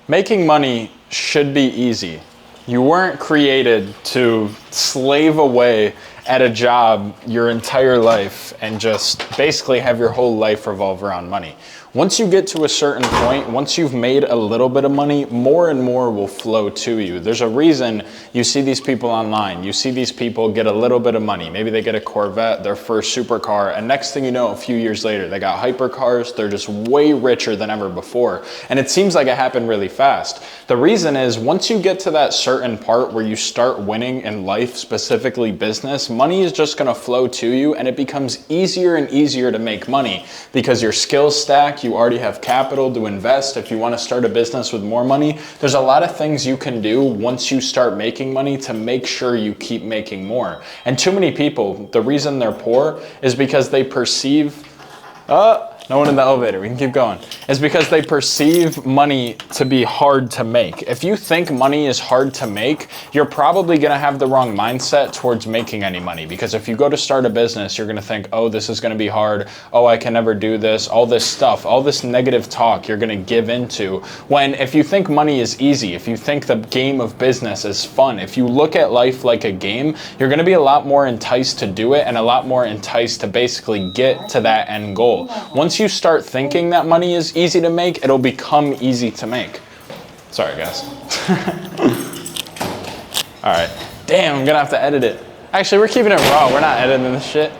Making money should be easy. You weren't created to slave away at a job your entire life and just basically have your whole life revolve around money. Once you get to a certain point, once you've made a little bit of money, more and more will flow to you. There's a reason you see these people online. You see these people get a little bit of money. Maybe they get a Corvette, their first supercar, and next thing you know, a few years later, they got hypercars. They're just way richer than ever before. And it seems like it happened really fast. The reason is once you get to that certain part where you start winning in life, specifically business, money is just gonna flow to you, and it becomes easier and easier to make money because your skills stack. You already have capital to invest. If you want to start a business with more money, there's a lot of things you can do once you start making money to make sure you keep making more. And too many people, the reason they're poor is because they perceive, no one in the elevator, we can keep going. It's because they perceive money to be hard to make. If you think money is hard to make, you're probably gonna have the wrong mindset towards making any money. Because if you go to start a business, you're gonna think, oh, this is gonna be hard. Oh, I can never do this. All this stuff, all this negative talk you're gonna give into. When if you think money is easy, if you think the game of business is fun, if you look at life like a game, you're gonna be a lot more enticed to do it and a lot more enticed to basically get to that end goal. Once you start thinking that money is easy to make, it'll become easy to make. Sorry, guys. All right. Damn, I'm gonna have to edit it. Actually, we're keeping it raw. We're not editing this shit.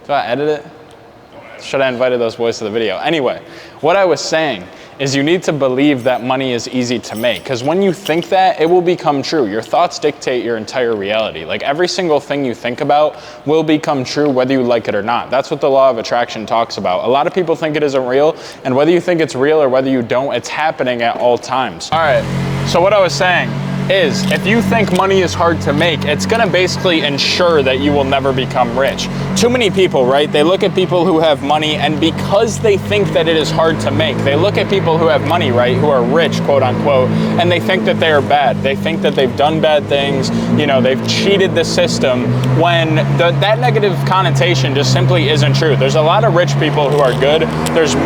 Do I edit it? Should I invited those boys to the video? Anyway, what I was saying is you need to believe that money is easy to make, because when you think that, it will become true. Your thoughts dictate your entire reality. Like every single thing you think about will become true whether you like it or not. That's what the law of attraction talks about. A lot of people think it isn't real, and whether you think it's real or whether you don't, it's happening at all times. All right, so what I was saying is if you think money is hard to make, it's gonna basically ensure that you will never become rich. Too many people, right? They look at people who have money, and because they think that it is hard to make, they look at people who have money, right, who are rich, quote unquote, and they think that they are bad. They think that they've done bad things, you know, they've cheated the system, when that negative connotation just simply isn't true. There's a lot of rich people who are good.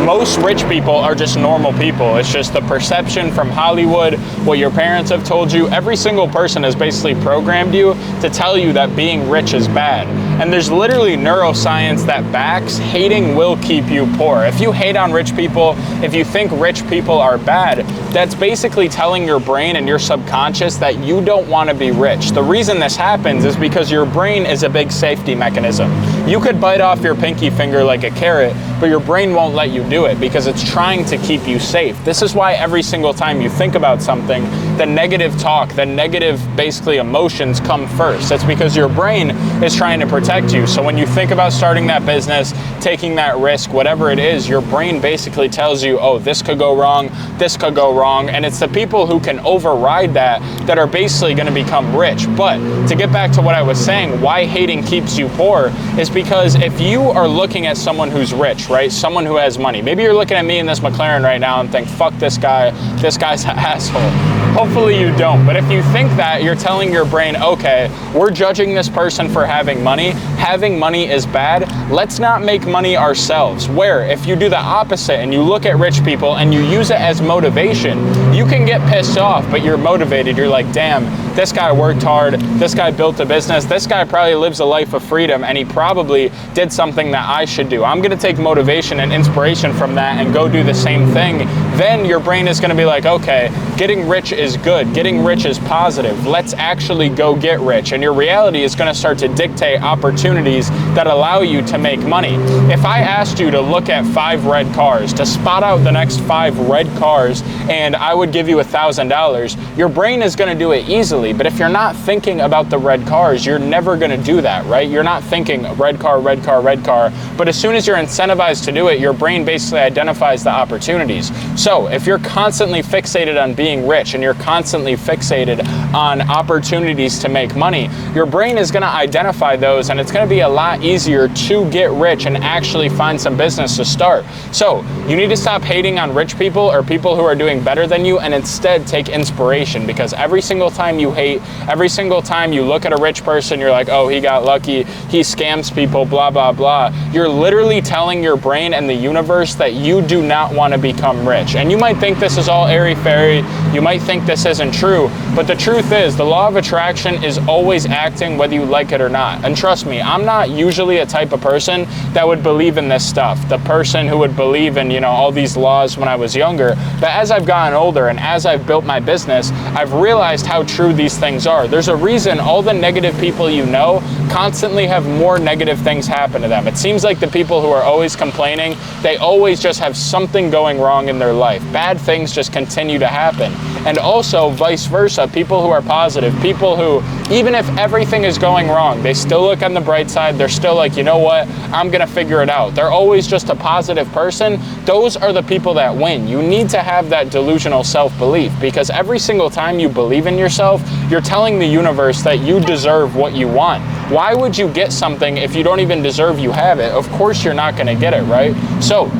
Most rich people are just normal people. It's just the perception from Hollywood, what your parents have told you. Every single person has basically programmed you to tell you that being rich is bad. And there's literally neuroscience that backs hating will keep you poor. If you hate on rich people, if you think rich people are bad, that's basically telling your brain and your subconscious that you don't want to be rich. The reason this happens is because your brain is a big safety mechanism. You could bite off your pinky finger like a carrot, but your brain won't let you do it because it's trying to keep you safe. This is why every single time you think about something, the negative talk, the negative basically emotions come first. It's because your brain is trying to protect you. So when you think about starting that business, taking that risk, whatever it is, your brain basically tells you, oh, this could go wrong, this could go wrong. And it's the people who can override that are basically going to become rich. But to get back to what I was saying, why hating keeps you poor is because if you are looking at someone who's rich, right, someone who has money, maybe you're looking at me in this McLaren right now and think, fuck this guy, this guy's an asshole. Hopefully you don't, but if you think that, you're telling your brain, okay, we're judging this person for having money is bad, let's not make money ourselves. Where if you do the opposite and you look at rich people and you use it as motivation, you can get pissed off, but you're motivated. You're like, damn, this guy worked hard, this guy built a business, this guy probably lives a life of freedom, and he probably did something that I should do. I'm gonna take motivation and inspiration from that and go do the same thing. Then your brain is gonna be like, okay, getting rich is good, getting rich is positive, let's actually go get rich. And your reality is gonna start to dictate opportunities that allow you to make money. If I asked you to look at 5 red cars, to spot out the next 5 red cars, and I would give you $1,000, your brain is gonna do it easily. But if you're not thinking about the red cars, you're never gonna do that, right? You're not thinking red car, red car, red car. But as soon as you're incentivized to do it, your brain basically identifies the opportunities. So if you're constantly fixated on being rich and you're constantly fixated on opportunities to make money, your brain is gonna identify those, and it's gonna be a lot easier to get rich and actually find some business to start. So you need to stop hating on rich people or people who are doing better than you, and instead take inspiration, because every single time you hate, every single time you look at a rich person, you're like, oh, he got lucky, he scams people, blah, blah, blah. You're literally telling your brain and the universe that you do not want to become rich. And you might think this is all airy-fairy, You might think this isn't true, but the truth is the law of attraction is always acting whether you like it or not. And trust me, I'm not usually a type of person that would believe in this stuff, the person who would believe in, all these laws when I was younger. But as I've gotten older and as I've built my business, I've realized how true these things are. There's a reason all the negative people you know constantly have more negative things happen to them. It seems like the people who are always complaining, they always just have something going wrong in their life. Bad things just continue to happen. And also vice versa, people who are positive, people who, even if everything is going wrong, they still look on the bright side. They're still like, you know what, I'm gonna figure it out. They're always just a positive person. Those are the people that win. You need to have that delusional self-belief, because every single time you believe in yourself, you're telling the universe that you deserve what you want. Why would you get something if you don't even deserve you have it? Of course you're not gonna get it, right? So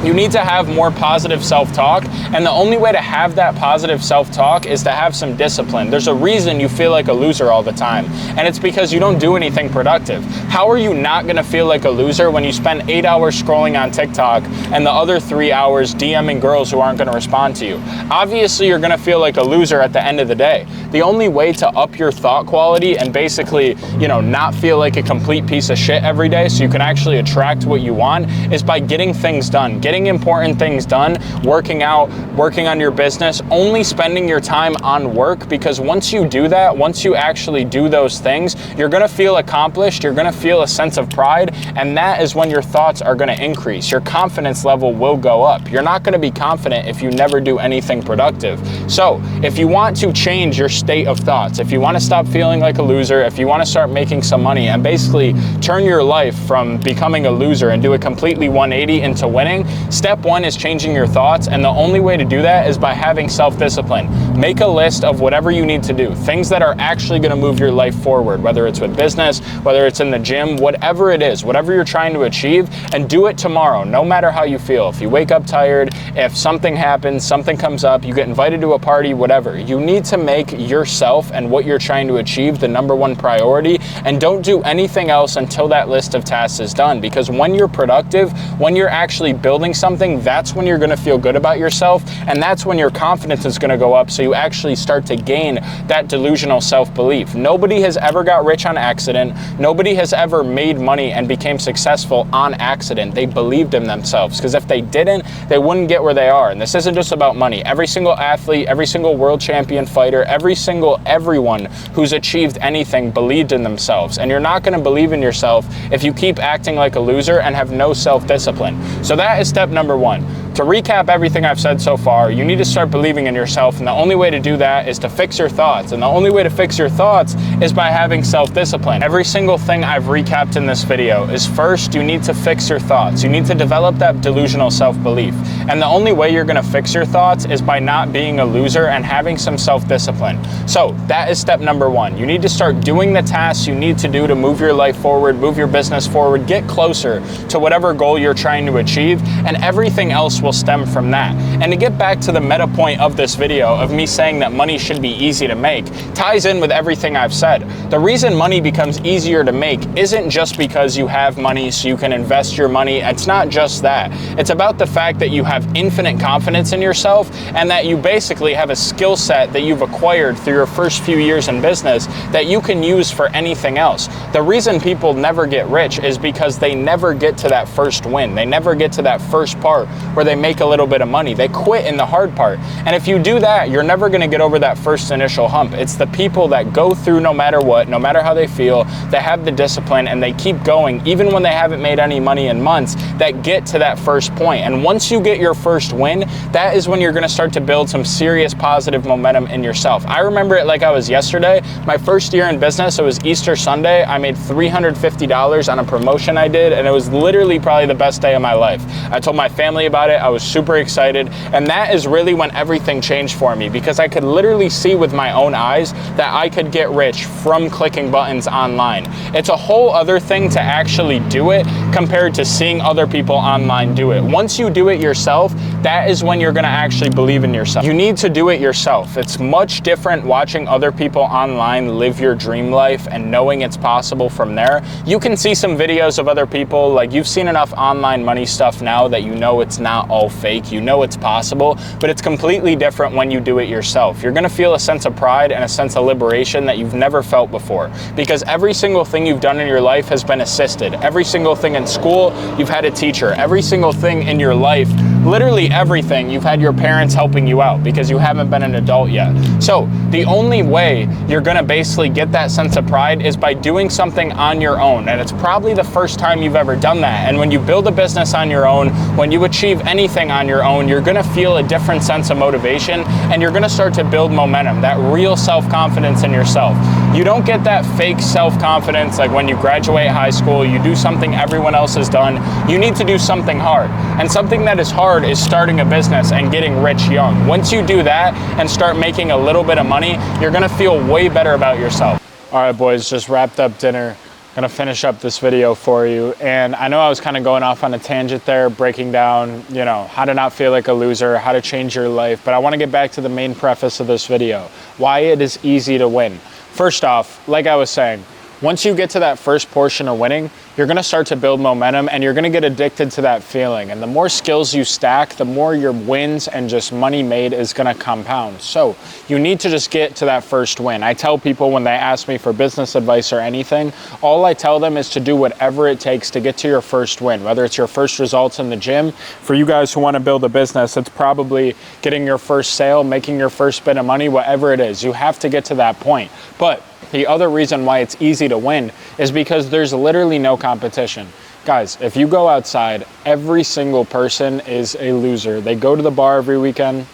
you need to have more positive self-talk, and the only way to have that positive self-talk is to have some discipline. There's a reason you feel like a loser all the time, and it's because you don't do anything productive. How are you not gonna feel like a loser when you spend 8 hours scrolling on TikTok and the other 3 hours DMing girls who aren't gonna respond to you? Obviously, you're gonna feel like a loser at the end of the day. The only way to up your thought quality and basically, not feel like a complete piece of shit every day so you can actually attract what you want is by getting things done. Getting important things done, working out, working on your business, only spending your time on work, because once you do that, once you actually do those things, you're gonna feel accomplished, you're gonna feel a sense of pride, and that is when your thoughts are gonna increase. Your confidence level will go up. You're not gonna be confident if you never do anything productive. So, if you want to change your state of thoughts, if you wanna stop feeling like a loser, if you wanna start making some money and basically turn your life from becoming a loser and do a completely 180 into winning, step one is changing your thoughts, and the only way to do that is by having self-discipline. Make a list of whatever you need to do, things that are actually gonna move your life forward, whether it's with business, whether it's in the gym, whatever it is, whatever you're trying to achieve, and do it tomorrow, no matter how you feel. If you wake up tired, if something happens, something comes up, you get invited to a party, whatever, you need to make yourself and what you're trying to achieve the #1 priority, and don't do anything else until that list of tasks is done, because when you're productive, when you're actually building something, that's when you're gonna feel good about yourself, and that's when your confidence is gonna go up, so you actually start to gain that delusional self-belief. Nobody has ever got rich on accident. Nobody has ever made money and became successful on accident. They believed in themselves, because if they didn't, they wouldn't get where they are. And this isn't just about money. Every single athlete, every single world champion fighter, everyone who's achieved anything believed in themselves. And you're not gonna believe in yourself if you keep acting like a loser and have no self-discipline. So that is step #1. To recap everything I've said so far, you need to start believing in yourself, and the only way to do that is to fix your thoughts. And the only way to fix your thoughts is by having self-discipline. Every single thing I've recapped in this video is, first, you need to fix your thoughts. You need to develop that delusional self-belief. And the only way you're gonna fix your thoughts is by not being a loser and having some self-discipline. So that is step #1. You need to start doing the tasks you need to do to move your life forward, move your business forward, get closer to whatever goal you're trying to achieve, and everything else will stem from that. And to get back to the meta point of this video of me saying that money should be easy to make, ties in with everything I've said. The reason money becomes easier to make isn't just because you have money so you can invest your money. It's not just that. It's about the fact that you have infinite confidence in yourself, and that you basically have a skill set that you've acquired through your first few years in business that you can use for anything else. The reason people never get rich is because they never get to that first win. They never get to that first part where they make a little bit of money. They quit in the hard part. And if you do that, you're never gonna get over that first initial hump. It's the people that go through no matter what, no matter how they feel, that have the discipline and they keep going even when they haven't made any money in months, that get to that first point. And once you get your first win, that is when you're gonna start to build some serious positive momentum in yourself. I remember it like I was yesterday. My first year in business, it was Easter Sunday. I made $350 on a promotion I did, and it was literally probably the best day of my life. I told my family about it. I was super excited, and that is really when everything changed for me, because I could literally see with my own eyes that I could get rich from clicking buttons online. It's a whole other thing to actually do it, compared to seeing other people online do it. Once you do it yourself, that is when you're gonna actually believe in yourself. You need to do it yourself. It's much different watching other people online live your dream life and knowing it's possible from there. You can see some videos of other people, like you've seen enough online money stuff now that you know it's not all fake, you know it's possible, but it's completely different when you do it yourself. You're gonna feel a sense of pride and a sense of liberation that you've never felt before, because every single thing you've done in your life has been assisted. Every single thing in school, you've had a teacher. Every single thing in your life, literally everything, you've had your parents helping you out because you haven't been an adult yet. So the only way you're gonna basically get that sense of pride is by doing something on your own, and it's probably the first time you've ever done that. And when you build a business on your own, when you achieve anything on your own, you're gonna feel a different sense of motivation, and you're gonna start to build momentum, that real self-confidence in yourself. You don't get that fake self-confidence like when you graduate high school, you do something everyone else has done. You need to do something hard. And something that is hard is starting a business and getting rich young. Once you do that and start making a little bit of money, you're gonna feel way better about yourself. All right, boys, just wrapped up dinner. Gonna finish up this video for you. And I know I was kind of going off on a tangent there, breaking down, you know, how to not feel like a loser, how to change your life. But I wanna get back to the main preface of this video, why it is easy to win. First off, like I was saying, once you get to that first portion of winning, you're gonna start to build momentum and you're gonna get addicted to that feeling. And the more skills you stack, the more your wins and just money made is gonna compound. So you need to just get to that first win. I tell people when they ask me for business advice or anything, all I tell them is to do whatever it takes to get to your first win, whether it's your first results in the gym. For you guys who wanna build a business, it's probably getting your first sale, making your first bit of money, whatever it is. You have to get to that point. But the other reason why it's easy to win is because there's literally no competition. Guys, if you go outside, every single person is a loser. They go to the bar every weekend.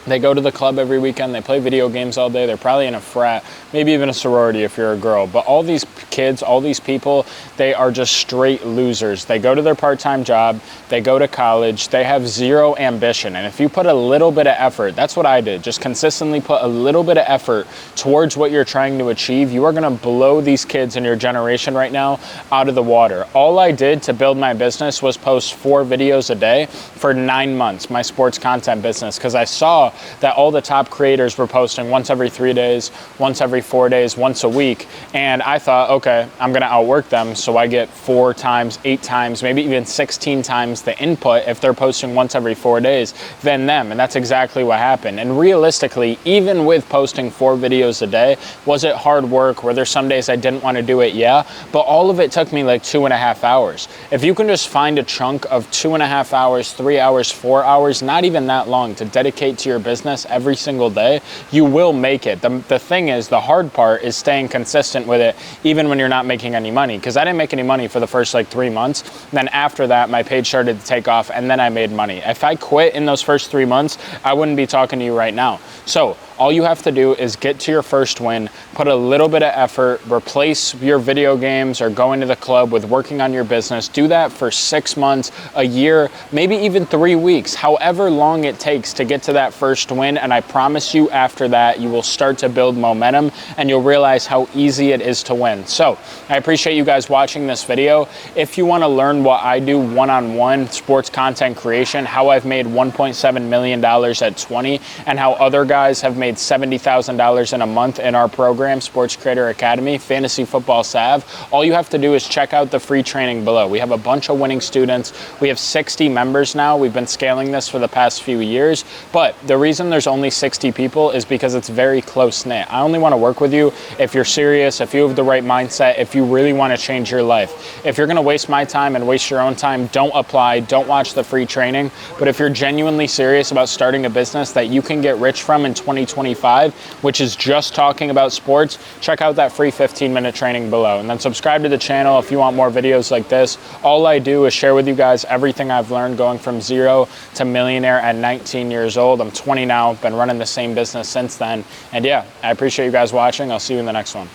They go to the club every weekend, they play video games all day, they're probably in a frat, maybe even a sorority if you're a girl. But all these kids, all these people, they are just straight losers. They go to their part-time job, they go to college, they have zero ambition. And if you put a little bit of effort, that's what I did, just consistently put a little bit of effort towards what you're trying to achieve, you are gonna blow these kids in your generation right now out of the water. All I did to build my business was post 4 videos a day for 9 months, my sports content business, because I saw that all the top creators were posting once every 3 days, once every 4 days, once a week. And I thought, okay, I'm gonna outwork them so I get 4 times, 8 times, maybe even 16 times the input if they're posting once every 4 days than them. And that's exactly what happened. And realistically, even with posting 4 videos a day, was it hard work? Were there some days I didn't wanna do it? Yeah, but all of it took me like 2.5 hours. If you can just find a chunk of 2.5 hours, 3 hours, 4 hours, not even that long to dedicate to your business every single day, you will make it. The thing is, the hard part is staying consistent with it even when you're not making any money, because I didn't make any money for the first like 3 months. Then after that, my page started to take off and then I made money. If I quit in those first 3 months, I wouldn't be talking to you right now. So all you have to do is get to your first win, put a little bit of effort, replace your video games or going to the club with working on your business. Do that for 6 months, a year, maybe even 3 weeks, however long it takes to get to that first win. And I promise you, after that, you will start to build momentum and you'll realize how easy it is to win. So I appreciate you guys watching this video. If you want to learn what I do one-on-one sports content creation, how I've made $1.7 million at 20, and how other guys have made $70,000 in a month in our program, Sports Creator Academy, Fantasy Football Sav, all you have to do is check out the free training below. We have a bunch of winning students. We have 60 members now. We've been scaling this for the past few years, but the reason there's only 60 people is because it's very close-knit. I only want to work with you if you're serious, if you have the right mindset, if you really want to change your life. If you're going to waste my time and waste your own time, don't apply, don't watch the free training. But if you're genuinely serious about starting a business that you can get rich from in 2025, which is just talking about sports, check out that free 15-minute training below. And then subscribe to the channel if you want more videos like this. All I do is share with you guys everything I've learned going from 0 to millionaire at 19 years old. I'm 20 now, been running the same business since then. And yeah, I appreciate you guys watching. I'll see you in the next one.